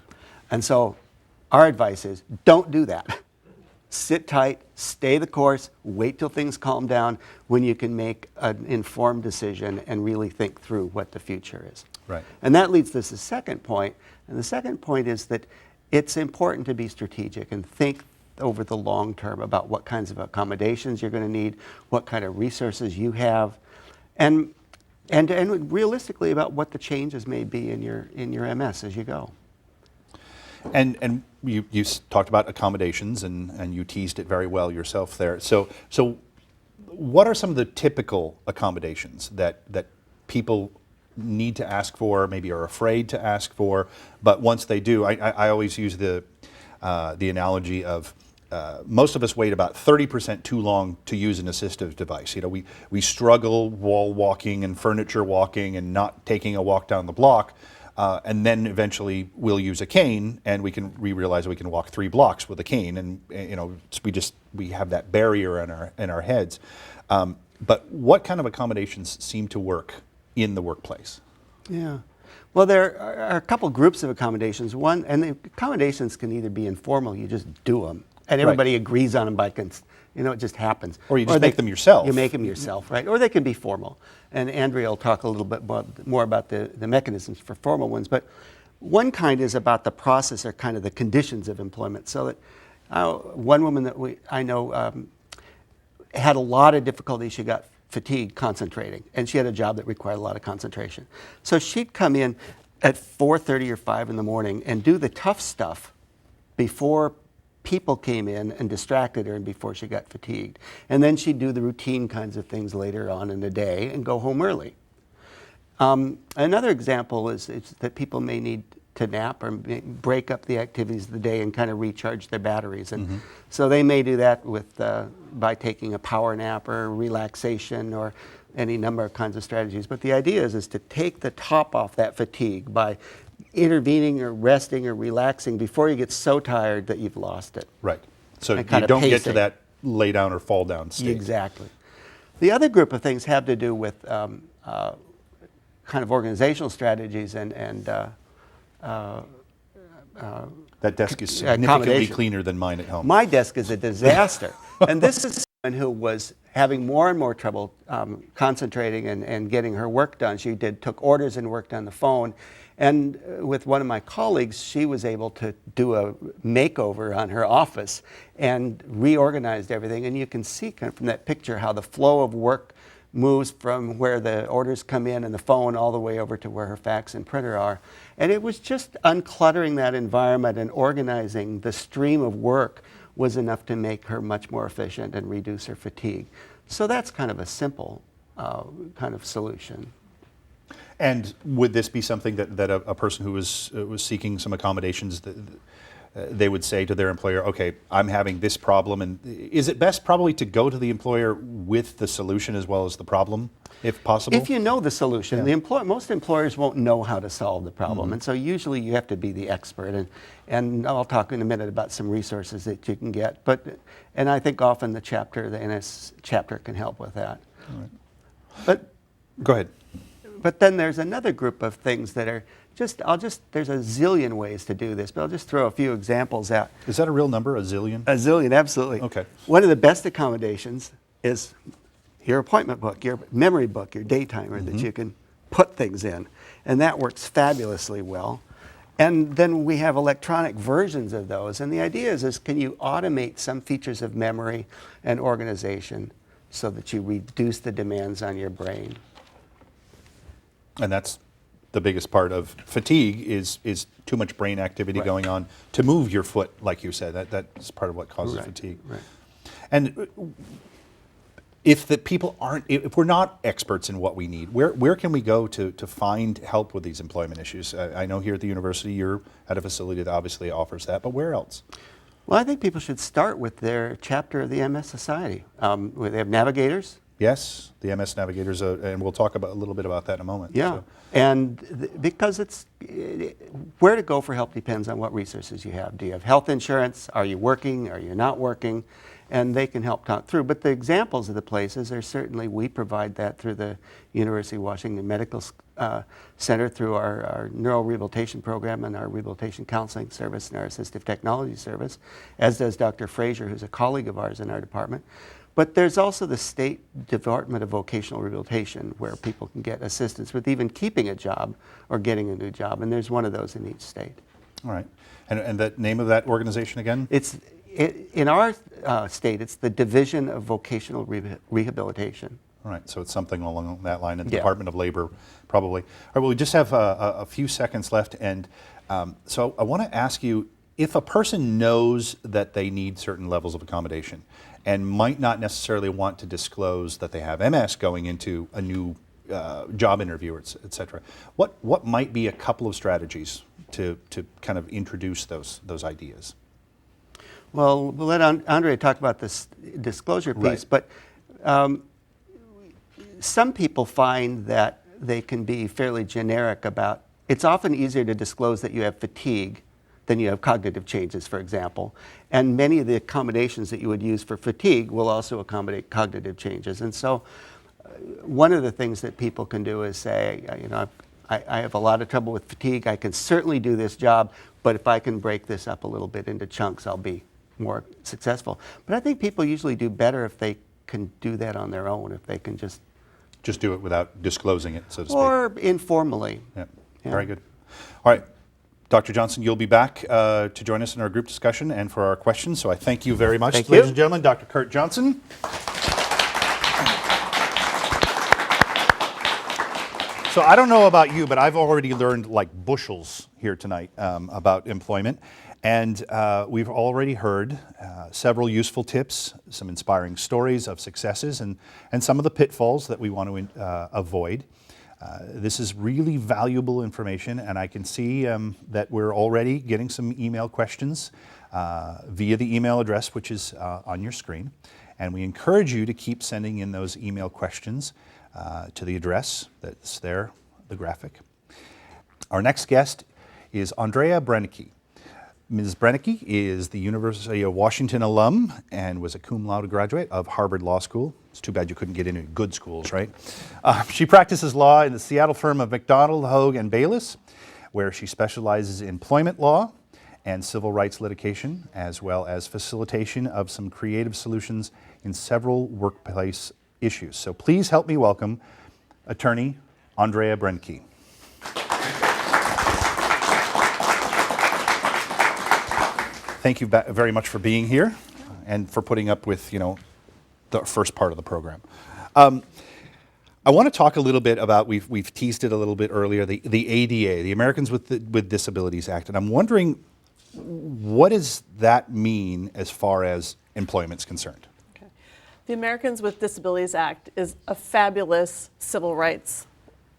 S3: And so our advice is, don't do that. Sit tight, stay the course, wait till things calm down when you can make an informed decision and really think through what the future is.
S1: Right.
S3: And that leads us to the second point. And the second point is that it's important to be strategic and think over the long term about what kinds of accommodations you're going to need, what kind of resources you have, and realistically about what the changes may be in your MS as you go.
S1: And you talked about accommodations, and you teased it very well yourself there. So what are some of the typical accommodations that people need to ask for, maybe are afraid to ask for, but once they do, I always use the analogy of most of us wait about 30% too long to use an assistive device. You know, we struggle wall walking and furniture walking and not taking a walk down the block. and then eventually we'll use a cane, and we realize we can walk 3 blocks with a cane, and we have that barrier in our heads. But what kind of accommodations seem to work in the workplace?
S3: Yeah. Well, there are a couple groups of accommodations. One, and the accommodations can either be informal, you just do them, and everybody agrees on them by, it just happens.
S1: Or you just make them yourself.
S3: You make them yourself, right? Or they can be formal. And Andrea will talk a little bit more about the mechanisms for formal ones. But one kind is about the process or kind of the conditions of employment. So that one woman that I know had a lot of difficulty. She got fatigued concentrating, and she had a job that required a lot of concentration. So she'd come in at 4:30 or 5 in the morning and do the tough stuff before people came in and distracted her and before she got fatigued. And then she'd do the routine kinds of things later on in the day and go home early. Another example is that people may need to nap or break up the activities of the day and kind of recharge their batteries. And so they may do that by taking a power nap or relaxation or any number of kinds of strategies. But the idea is to take the top off that fatigue by intervening or resting or relaxing before you get so tired that you've lost it.
S1: Right. So you
S3: kind of
S1: don't get to
S3: pacing.
S1: that lay down or fall down state.
S3: Exactly. The other group of things have to do with kind of organizational strategies and
S1: that desk is significantly cleaner than mine at home.
S3: My desk is a disaster. And this is someone who was having more and more trouble concentrating and getting her work done. She took orders and worked on the phone. And with one of my colleagues, she was able to do a makeover on her office and reorganized everything. And you can see kind of from that picture how the flow of work moves from where the orders come in and the phone all the way over to where her fax and printer are. And it was just uncluttering that environment and organizing the stream of work was enough to make her much more efficient and reduce her fatigue. So that's kind of a simple kind of solution.
S1: And would this be something that a person who was seeking some accommodations, they would say to their employer, okay, I'm having this problem, and is it best probably to go to the employer with the solution as well as the problem, if possible?
S3: If you know the solution, most employers won't know how to solve the problem, and so usually you have to be the expert. And I'll talk in a minute about some resources that you can get. And I think often the NS chapter can help with that.
S1: All right.
S3: But
S1: go ahead.
S3: But then there's another group of things that are there's a zillion ways to do this, but I'll just throw a few examples out.
S1: Is that a real number, a zillion?
S3: A zillion, absolutely.
S1: Okay.
S3: One of the best accommodations is your appointment book, your memory book, your day timer that you can put things in. And that works fabulously well. And then we have electronic versions of those. And the idea is can you automate some features of memory and organization so that you reduce the demands on your brain?
S1: And that's the biggest part of fatigue is too much brain activity going on to move your foot, like you said. That's part of what causes fatigue.
S3: Right.
S1: And if we're not experts in what we need, where can we go to find help with these employment issues? I know here at the university you're at a facility that obviously offers that, but where else?
S3: Well, I think people should start with their chapter of the MS Society. They have navigators.
S1: Yes, the MS Navigators, and we'll talk a little bit about that in a moment.
S3: Yeah,
S1: so.
S3: And because where to go for help depends on what resources you have. Do you have health insurance? Are you working? Are you not working? And they can help talk through. But the examples of the places are certainly, we provide that through the University of Washington Medical Center, through our neurorehabilitation program and our rehabilitation counseling service and our assistive technology service, as does Dr. Frazier, who's a colleague of ours in our department. But there's also the State Department of Vocational Rehabilitation, where people can get assistance with even keeping a job or getting a new job, and there's one of those in each state.
S1: All right. And the name of that organization again?
S3: In our state, it's the Division of Vocational Rehabilitation.
S1: All right, so it's something along that line in the Department of Labor, probably. All right, well, we just have a few seconds left, and so I want to ask you, if a person knows that they need certain levels of accommodation and might not necessarily want to disclose that they have MS going into a new job interview, et cetera, what might be a couple of strategies to kind of introduce those ideas?
S3: Well, we'll let Andrea talk about this disclosure piece, but some people find that they can be fairly generic about it's often easier to disclose that you have fatigue than you have cognitive changes, for example. And many of the accommodations that you would use for fatigue will also accommodate cognitive changes. And so one of the things that people can do is say, I have a lot of trouble with fatigue. I can certainly do this job, but if I can break this up a little bit into chunks, I'll be more successful. But I think people usually do better if they can do that on their own, if they can just
S1: do it without disclosing it, so to speak.
S3: Or informally.
S1: Yeah.
S3: Yeah.
S1: Very good. All right. Dr. Johnson, you'll be back to join us in our group discussion and for our questions. So I thank you very much, ladies and gentlemen. Dr. Kurt Johnson. So I don't know about you, but I've already learned like bushels here tonight about employment. And we've already heard several useful tips, some inspiring stories of successes, and some of the pitfalls that we want to avoid. This is really valuable information, and I can see that we're already getting some email questions via the email address which is on your screen. And we encourage you to keep sending in those email questions to the address that's there, the graphic. Our next guest is Andrea Brenneke. Ms. Brenneke is the University of Washington alum and was a cum laude graduate of Harvard Law School. It's too bad you couldn't get into good schools, right? She practices law in the Seattle firm of MacDonald, Hoague, and Bayless, where she specializes in employment law and civil rights litigation, as well as facilitation of some creative solutions in several workplace issues. So please help me welcome attorney Andrea Brenneke. Thank you very much for being here and for putting up with, the first part of the program. I want to talk a little bit about, we've teased it a little bit earlier, the ADA, the Americans with Disabilities Act, and I'm wondering, what does that mean as far as employment's concerned?
S4: Okay. The Americans with Disabilities Act is a fabulous civil rights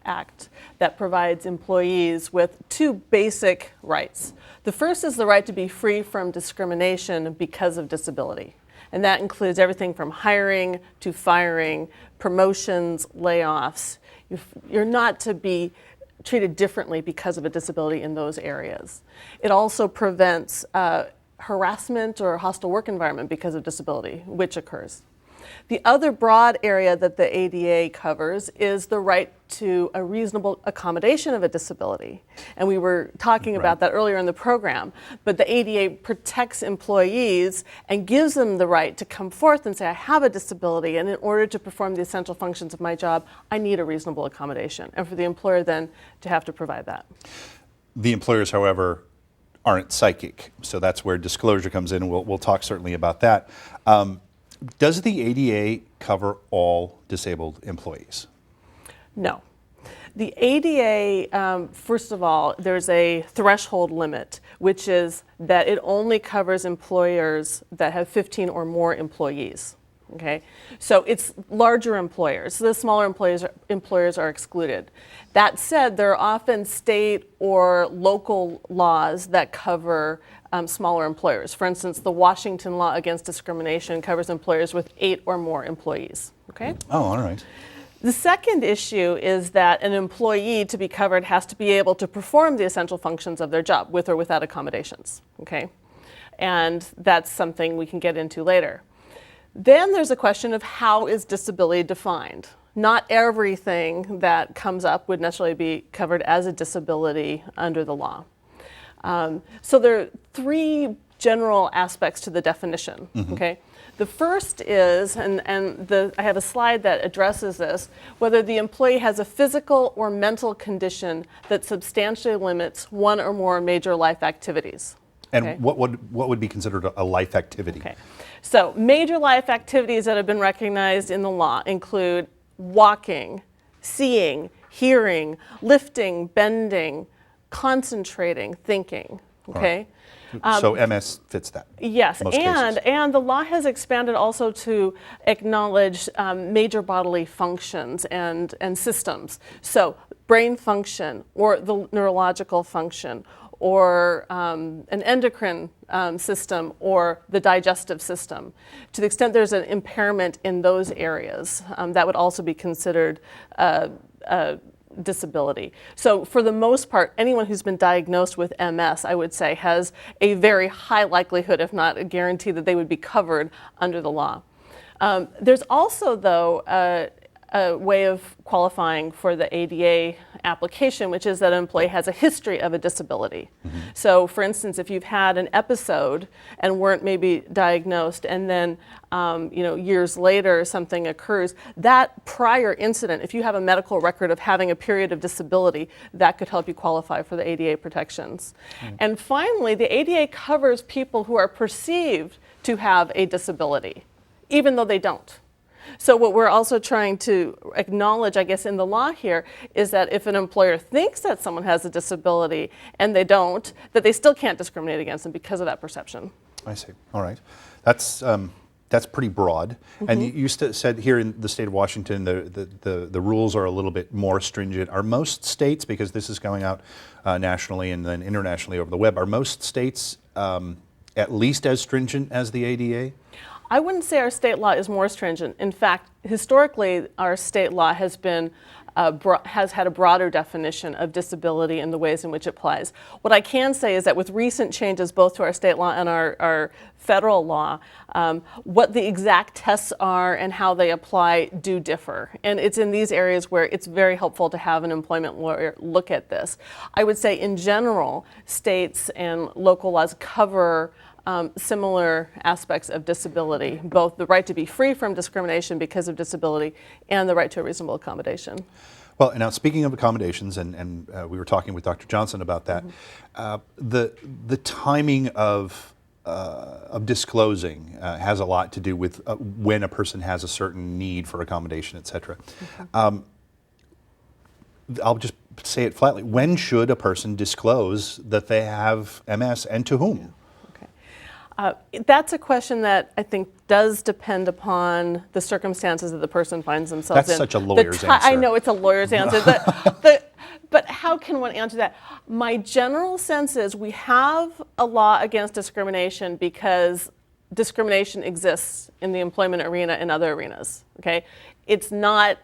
S4: act that provides employees with two basic rights. The first is the right to be free from discrimination because of disability. And that includes everything from hiring to firing, promotions, layoffs. You're not to be treated differently because of a disability in those areas. It also prevents harassment or hostile work environment because of disability, which occurs. The other broad area that the ADA covers is the right to a reasonable accommodation of a disability. And we were talking about that earlier in the program. But the ADA protects employees and gives them the right to come forth and say, I have a disability, and in order to perform the essential functions of my job, I need a reasonable accommodation. And for the employer then to have to provide that.
S1: The employers, however, aren't psychic. So that's where disclosure comes in, and we'll talk certainly about that. Does the ADA cover all disabled employees?
S4: No. The ADA, first of all, there's a threshold limit, which is that it only covers employers that have 15 or more employees. Okay, so it's larger employers. So the smaller employers are excluded. That said, there are often state or local laws that cover smaller employers. For instance, the Washington law against discrimination covers employers with 8 or more employees. Okay.
S1: Oh, all right.
S4: The second issue is that an employee, to be covered, has to be able to perform the essential functions of their job with or without accommodations. Okay, and that's something we can get into later. Then there's a question of how is disability defined? Not everything that comes up would necessarily be covered as a disability under the law. So there are 3 general aspects to the definition. Okay, the first is, I have a slide that addresses this, whether the employee has a physical or mental condition that substantially limits one or more major life activities.
S1: And
S4: okay?
S1: what would be considered a life activity?
S4: Okay. So major life activities that have been recognized in the law include walking, seeing, hearing, lifting, bending, concentrating, thinking. Okay.
S1: Right. So MS fits that.
S4: Yes, and the law has expanded also to acknowledge major bodily functions and systems. So brain function, or the neurological function, or an endocrine system, or the digestive system. To the extent there's an impairment in those areas, that would also be considered disability. So for the most part, anyone who's been diagnosed with MS, I would say, has a very high likelihood, if not a guarantee, that they would be covered under the law. There's also, though, a way of qualifying for the ADA application, which is that an employee has a history of a disability. Mm-hmm. So, for instance, if you've had an episode and weren't maybe diagnosed, and then years later something occurs, that prior incident, if you have a medical record of having a period of disability, that could help you qualify for the ADA protections. Mm-hmm. And finally, the ADA covers people who are perceived to have a disability, even though they don't. So what we're also trying to acknowledge, I guess, in the law here is that if an employer thinks that someone has a disability and they don't, that they still can't discriminate against them because of that perception.
S1: I see. All right. That's pretty broad. Mm-hmm. And you said here in the state of Washington, the rules are a little bit more stringent. Are most states, because this is going out nationally and then internationally over the web, are most states at least as stringent as the ADA?
S4: I wouldn't say our state law is more stringent. In fact, historically, our state law has been has had a broader definition of disability and the ways in which it applies. What I can say is that with recent changes both to our state law and our federal law, what the exact tests are and how they apply do differ. And it's in these areas where it's very helpful to have an employment lawyer look at this. I would say in general, states and local laws cover similar aspects of disability, both the right to be free from discrimination because of disability and the right to a reasonable accommodation.
S1: Well, and now speaking of accommodations, and we were talking with Dr. Johnson about that, mm-hmm. The timing of disclosing has a lot to do with when a person has a certain need for accommodation, et cetera. Mm-hmm. I'll just say it flatly. When should a person disclose that they have MS, and to whom?
S4: Yeah. That's a question that I think does depend upon the circumstances that the person finds themselves in.
S1: That's such a lawyer's answer.
S4: I know it's a lawyer's answer, but how can one answer that? My general sense is we have a law against discrimination because discrimination exists in the employment arena and other arenas. Okay, it's not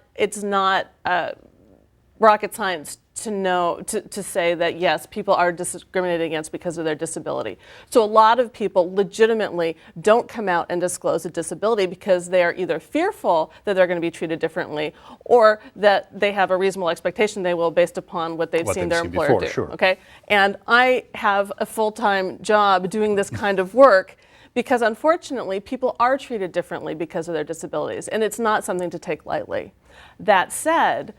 S4: rocket science to say that yes, people are discriminated against because of their disability. So a lot of people legitimately don't come out and disclose a disability because they are either fearful that they're going to be treated differently, or that they have a reasonable expectation they will based upon what they've seen their employer do.
S1: Sure.
S4: Okay, and I have a full-time job doing this kind of work because unfortunately people are treated differently because of their disabilities, and it's not something to take lightly. That said,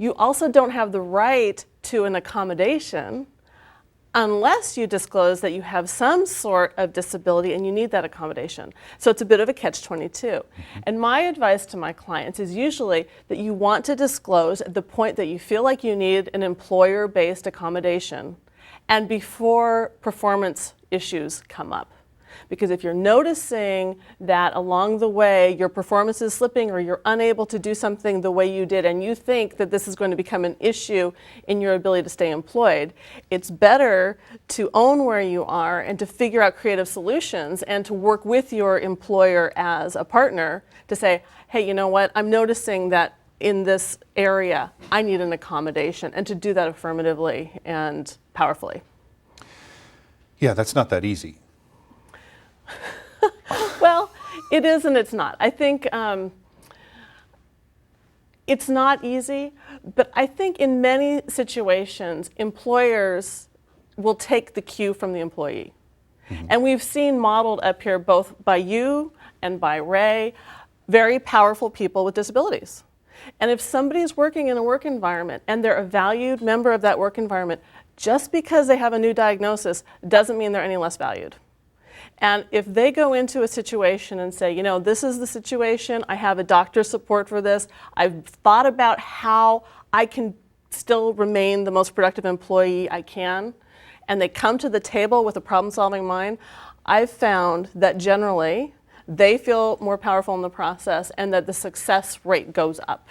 S4: you also don't have the right to an accommodation unless you disclose that you have some sort of disability and you need that accommodation. So it's a bit of a catch-22. Mm-hmm. And my advice to my clients is usually that you want to disclose at the point that you feel like you need an employer-based accommodation and before performance issues come up. Because if you're noticing that along the way your performance is slipping or you're unable to do something the way you did and you think that this is going to become an issue in your ability to stay employed, it's better to own where you are and to figure out creative solutions and to work with your employer as a partner to say, hey, you know what, I'm noticing that in this area I need an accommodation, and to do that affirmatively and powerfully.
S1: Yeah, that's not that easy.
S4: Well, it is and it's not. I think it's not easy, but I think in many situations, employers will take the cue from the employee. Mm-hmm. And we've seen modeled up here both by you and by Ray, very powerful people with disabilities. And if somebody's working in a work environment and they're a valued member of that work environment, just because they have a new diagnosis doesn't mean they're any less valued. And if they go into a situation and say, you know, this is the situation, I have a doctor's support for this, I've thought about how I can still remain the most productive employee I can, and they come to the table with a problem-solving mind, I've found that generally they feel more powerful in the process and that the success rate goes up.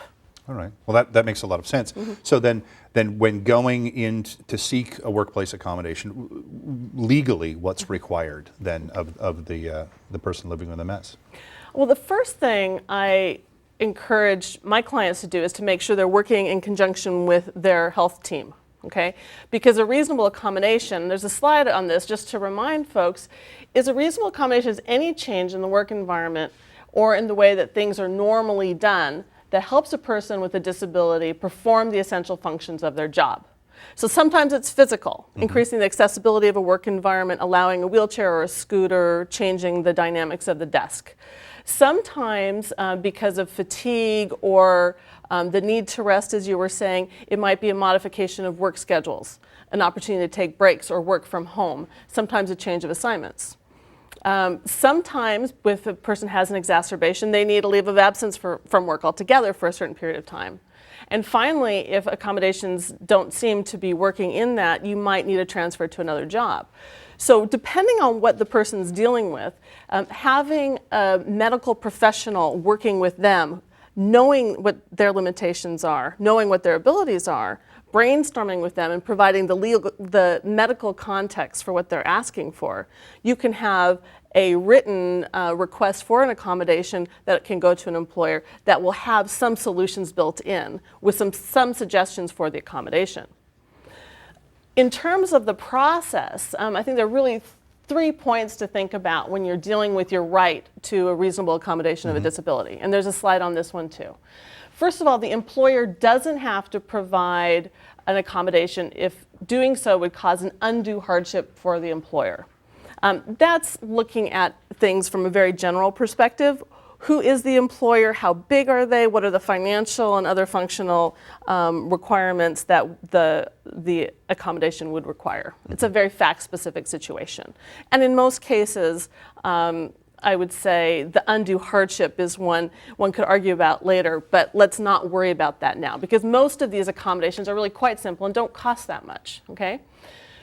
S1: All right. Well, that makes a lot of sense. Mm-hmm. So then when going in to seek a workplace accommodation, legally, what's required then of the person living with MS?
S4: Well, the first thing I encourage my clients to do is to make sure they're working in conjunction with their health team. Okay? Because a reasonable accommodation, there's a slide on this just to remind folks, is a reasonable accommodation is any change in the work environment or in the way that things are normally done that helps a person with a disability perform the essential functions of their job. So sometimes it's physical, increasing the accessibility of a work environment, allowing a wheelchair or a scooter, changing the dynamics of the desk. Sometimes because of fatigue or the need to rest, as you were saying, it might be a modification of work schedules, an opportunity to take breaks or work from home, sometimes a change of assignments. Sometimes if a person has an exacerbation, they need a leave of absence from work altogether for a certain period of time. And finally, if accommodations don't seem to be working in that, you might need a transfer to another job. So depending on what the person's dealing with, having a medical professional working with them, knowing what their limitations are, knowing what their abilities are, brainstorming with them and providing the medical context for what they're asking for, you can have a written request for an accommodation that can go to an employer that will have some solutions built in with some suggestions for the accommodation. In terms of the process, I think there are really 3 points to think about when you're dealing with your right to a reasonable accommodation of a disability. And there's a slide on this one too. First of all, the employer doesn't have to provide an accommodation if doing so would cause an undue hardship for the employer. That's looking at things from a very general perspective. Who is the employer? How big are they? What are the financial and other functional requirements that the accommodation would require? It's a very fact-specific situation. And in most cases, I would say the undue hardship is one could argue about later, but let's not worry about that now because most of these accommodations are really quite simple and don't cost that much, okay?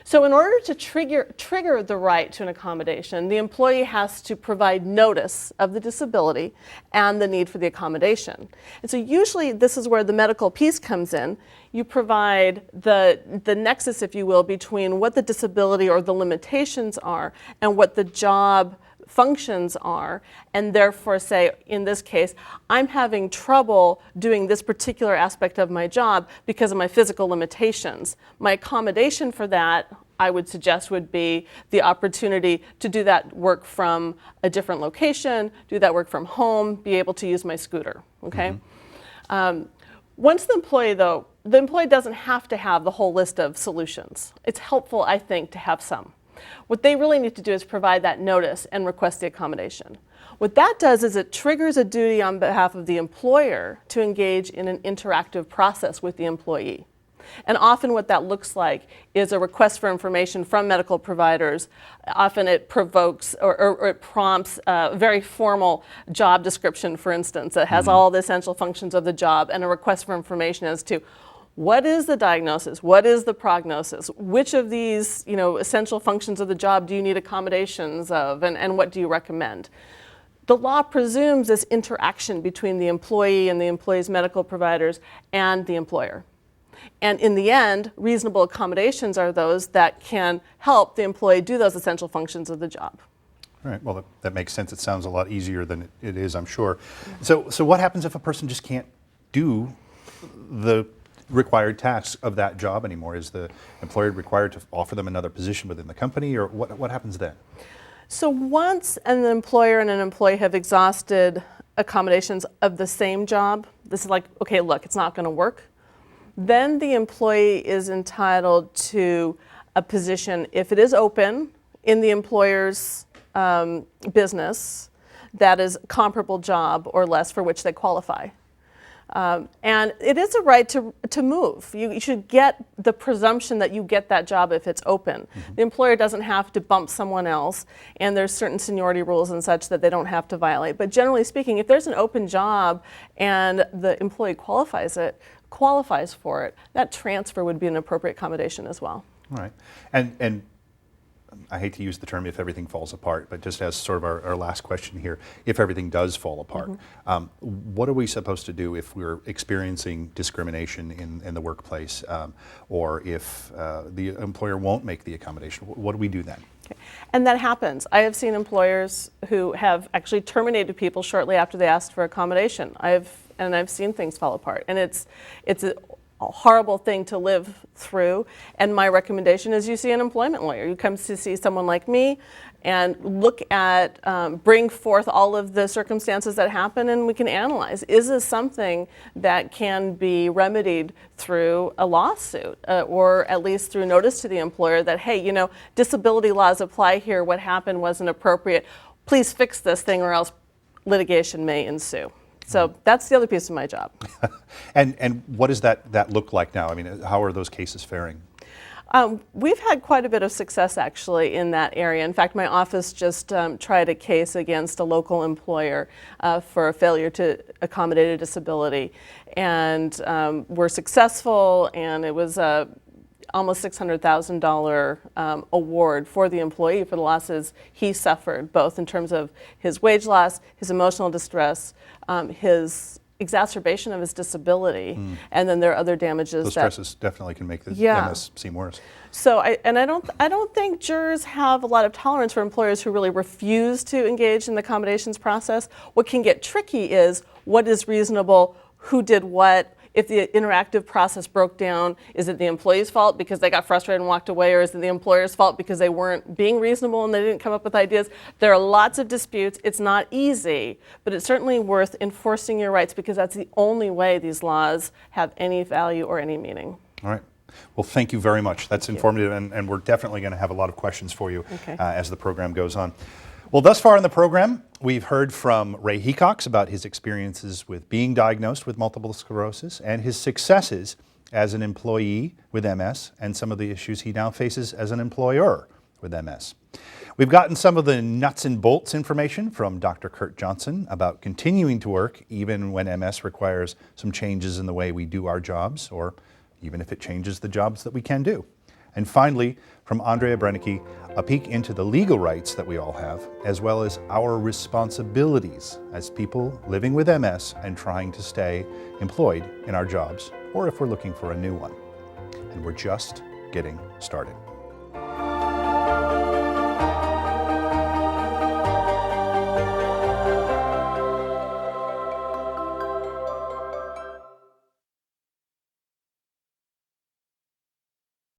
S4: So in order to trigger the right to an accommodation, the employee has to provide notice of the disability and the need for the accommodation. And so usually this is where the medical piece comes in. You provide the nexus, if you will, between what the disability or the limitations are and what the job functions are, and therefore say, in this case, I'm having trouble doing this particular aspect of my job because of my physical limitations. My accommodation for that, I would suggest, would be the opportunity to do that work from a different location, do that work from home, be able to use my scooter, okay? Once the employee doesn't have to have the whole list of solutions. It's helpful, I think, to have some. What they really need to do is provide that notice and request the accommodation. What that does is it triggers a duty on behalf of the employer to engage in an interactive process with the employee. And often what that looks like is a request for information from medical providers. Often it provokes or it prompts a very formal job description, for instance, that has all the essential functions of the job and a request for information as to what is the diagnosis? What is the prognosis? Which of these, essential functions of the job do you need accommodations of, and what do you recommend? The law presumes this interaction between the employee and the employee's medical providers and the employer. And in the end, reasonable accommodations are those that can help the employee do those essential functions of the job.
S1: All right, well, that makes sense. It sounds a lot easier than it is, I'm sure. So what happens if a person just can't do the required tasks of that job anymore? Is the employer required to offer them another position within the company, or what happens then?
S4: So once an employer and an employee have exhausted accommodations of the same job, this is like, okay, look, it's not going to work, then the employee is entitled to a position, if it is open in the employer's business, that is a comparable job or less for which they qualify. And it is a right to move. You should get the presumption that you get that job if it's open. The employer doesn't have to bump someone else, and there's certain seniority rules and such that they don't have to violate. But generally speaking, if there's an open job and the employee qualifies for it, that transfer would be an appropriate accommodation as well.
S1: All right. And I hate to use the term if everything falls apart, but just as sort of our last question here, if everything does fall apart, what are we supposed to do if we're experiencing discrimination in the workplace, or if the employer won't make the accommodation? What do we do then?
S4: Okay. And that happens. I have seen employers who have actually terminated people shortly after they asked for accommodation. I've and I've seen things fall apart, and it's a horrible thing to live through. And my recommendation is you see an employment lawyer. You come to see someone like me and look at, bring forth all of the circumstances that happen, and we can analyze. Is this something that can be remedied through a lawsuit, or at least through notice to the employer that, hey, you know, disability laws apply here, what happened wasn't appropriate, please fix this thing or else litigation may ensue. So that's the other piece of my job.
S1: And what does that look like now? I mean, how are those cases faring?
S4: We've had quite a bit of success actually in that area. In fact, my office just tried a case against a local employer for a failure to accommodate a disability. And we're successful, and it was a almost $600,000 award for the employee for the losses he suffered, both in terms of his wage loss, his emotional distress, his exacerbation of his disability, and then there are other damages.
S1: Those stresses definitely can make the MS seem worse.
S4: So I don't think jurors have a lot of tolerance for employers who really refuse to engage in the accommodations process. What can get tricky is what is reasonable, who did what. If the interactive process broke down, is it the employee's fault because they got frustrated and walked away, or is it the employer's fault because they weren't being reasonable and they didn't come up with ideas? There are lots of disputes. It's not easy, but it's certainly worth enforcing your rights, because that's the only way these laws have any value or any meaning.
S1: All right. Well, thank you very much. That's informative, and we're definitely going to have a lot of questions for you as the program goes on. Well, thus far in the program, we've heard from Ray Heacox about his experiences with being diagnosed with multiple sclerosis and his successes as an employee with MS, and some of the issues he now faces as an employer with MS. We've gotten some of the nuts and bolts information from Dr. Kurt Johnson about continuing to work even when MS requires some changes in the way we do our jobs, or even if it changes the jobs that we can do. And finally, from Andrea Brenneke, a peek into the legal rights that we all have, as well as our responsibilities as people living with MS and trying to stay employed in our jobs, or if we're looking for a new one. And we're just getting started.